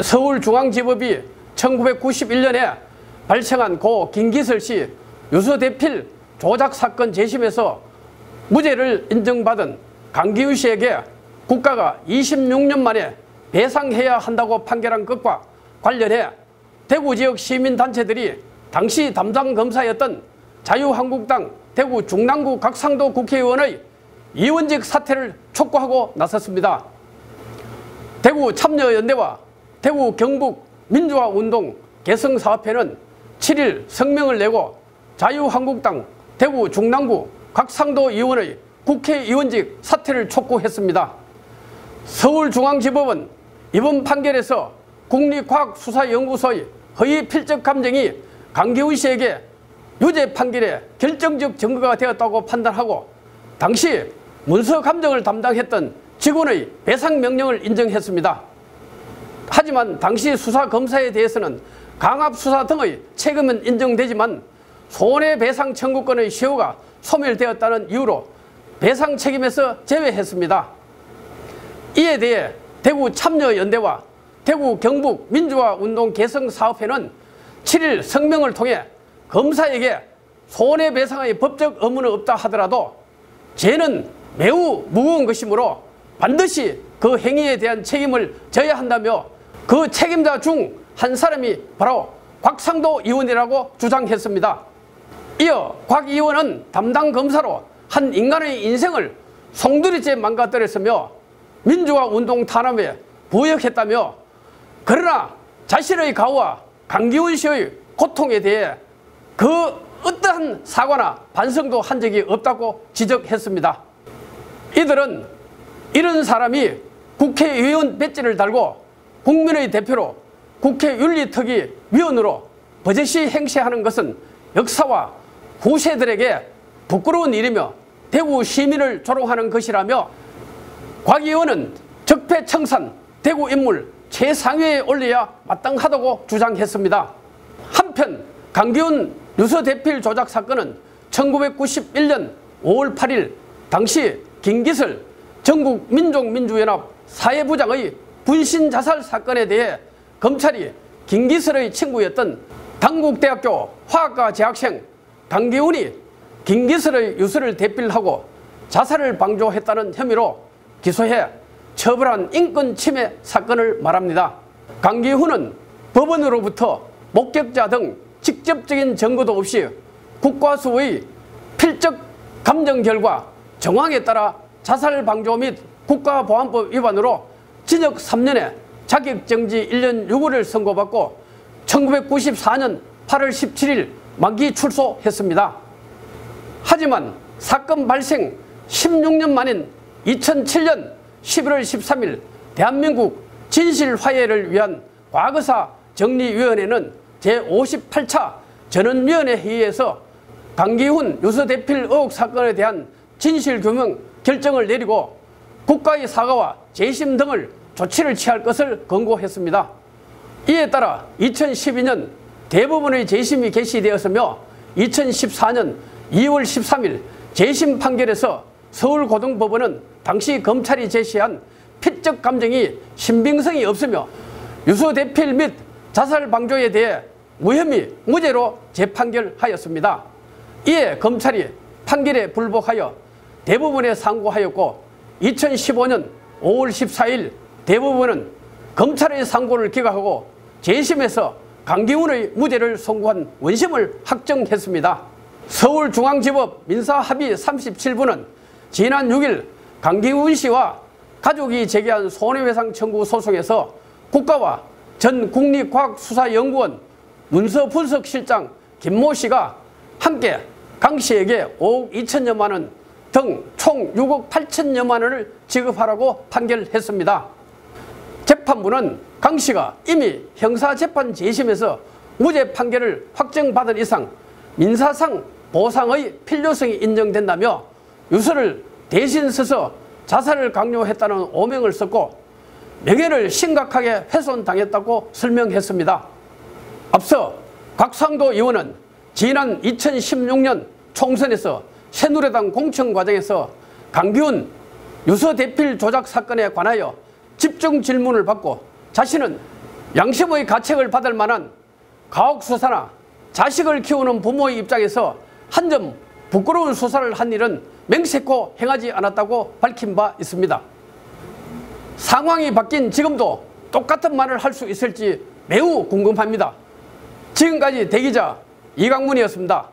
서울중앙지법이 1991년에 발생한 고 김기설씨 유서대필 조작사건 재심에서 무죄를 인정받은 강기훈씨에게 국가가 26년 만에 배상해야 한다고 판결한 것과 관련해 대구지역 시민단체들이 당시 담당 검사였던 자유한국당 대구 중랑구 각상도 국회의원의 이원직 사퇴를 촉구하고 나섰습니다. 대구 참여연대와 대구 경북 민주화운동 개성사업회는 7일 성명을 내고 자유한국당 대구 중랑구 각상도 의원의 국회의원직 사퇴를 촉구했습니다. 서울중앙지법은 이번 판결에서 국립과학수사연구소의 허위 필적 감정이 강기훈 씨에게 유죄 판결에 결정적 증거가 되었다고 판단하고 당시 문서 감정을 담당했던 직원의 배상 명령을 인정했습니다. 하지만 당시 수사검사에 대해서는 강압수사 등의 책임은 인정되지만 손해배상 청구권의 시효가 소멸되었다는 이유로 배상 책임에서 제외했습니다. 이에 대해 대구 참여연대와 대구 경북 민주화운동 개성사업회는 7일 성명을 통해 검사에게 손해배상의 법적 의무는 없다 하더라도 죄는 매우 무거운 것이므로 반드시 그 행위에 대한 책임을 져야 한다며 그 책임자 중 한 사람이 바로 곽상도 의원이라고 주장했습니다. 이어 곽 의원은 담당 검사로 한 인간의 인생을 송두리째 망가뜨렸으며 민주화운동 탄압에 부역했다며 그러나 자신의 가오와 강기훈 씨의 고통에 대해 그 어떠한 사과나 반성도 한 적이 없다고 지적했습니다. 이들은 이런 사람이 국회의원 배지를 달고 국민의 대표로 국회윤리특위위원으로 버젓이 행세하는 것은 역사와 후세들에게 부끄러운 일이며 대구 시민을 조롱하는 것이라며 곽 의원은 적폐청산 대구 인물 최상위에 올려야 마땅하다고 주장했습니다. 한편 강기훈 유서대필 조작 사건은 1991년 5월 8일 당시 김기설 전국민족민주연합 사회부장의 분신자살 사건에 대해 검찰이 김기설의 친구였던 당국대학교 화학과 재학생 강기훈이 김기설의 유서를 대필하고 자살을 방조했다는 혐의로 기소해 처벌한 인권침해 사건을 말합니다. 강기훈은 법원으로부터 목격자 등 직접적인 증거도 없이 국과수의 필적 감정 결과 정황에 따라 자살 방조 및 국가보안법 위반으로 징역 3년에 자격정지 1년 6월을 선고받고 1994년 8월 17일 만기 출소했습니다. 하지만 사건 발생 16년 만인 2007년 11월 13일 대한민국 진실화해를 위한 과거사 정리위원회는 제58차 전원위원회 회의에서 강기훈 유서대필 의혹 사건에 대한 진실규명 결정을 내리고 국가의 사과와 재심 등을 조치를 취할 것을 권고했습니다. 이에 따라 2012년 대법원의 재심이 개시되었으며 2014년 2월 13일 재심 판결에서 서울고등법원은 당시 검찰이 제시한 필적 감정이 신빙성이 없으며 유서대필 및 자살 방조에 대해 무혐의 무죄로 재판결하였습니다. 이에 검찰이 판결에 불복하여 대법원에 상고하였고 2015년 5월 14일 대법원은 검찰의 상고를 기각하고 재심에서 강기훈의 무죄를 선고한 원심을 확정했습니다. 서울중앙지법 민사합의 37부는 지난 6일 강기훈 씨와 가족이 제기한 손해배상 청구 소송에서 국가와 전 국립과학수사연구원 문서분석실장 김모 씨가 함께 강 씨에게 5억 2천여만 원 등 총 6억 8천여만 원을 지급하라고 판결했습니다. 재판부는 강 씨가 이미 형사재판 재심에서 무죄 판결을 확정받은 이상 민사상 보상의 필요성이 인정된다며 유서를 대신 써서 자살을 강요했다는 오명을 썼고 명예를 심각하게 훼손당했다고 설명했습니다. 앞서 곽상도 의원은 지난 2016년 총선에서 새누리당 공천 과정에서 강기훈 유서대필 조작 사건에 관하여 집중 질문을 받고 자신은 양심의 가책을 받을 만한 가혹수사나 자식을 키우는 부모의 입장에서 한 점 부끄러운 수사를 한 일은 맹세코 행하지 않았다고 밝힌 바 있습니다. 상황이 바뀐 지금도 똑같은 말을 할 수 있을지 매우 궁금합니다. 지금까지 대기자 이강문이었습니다.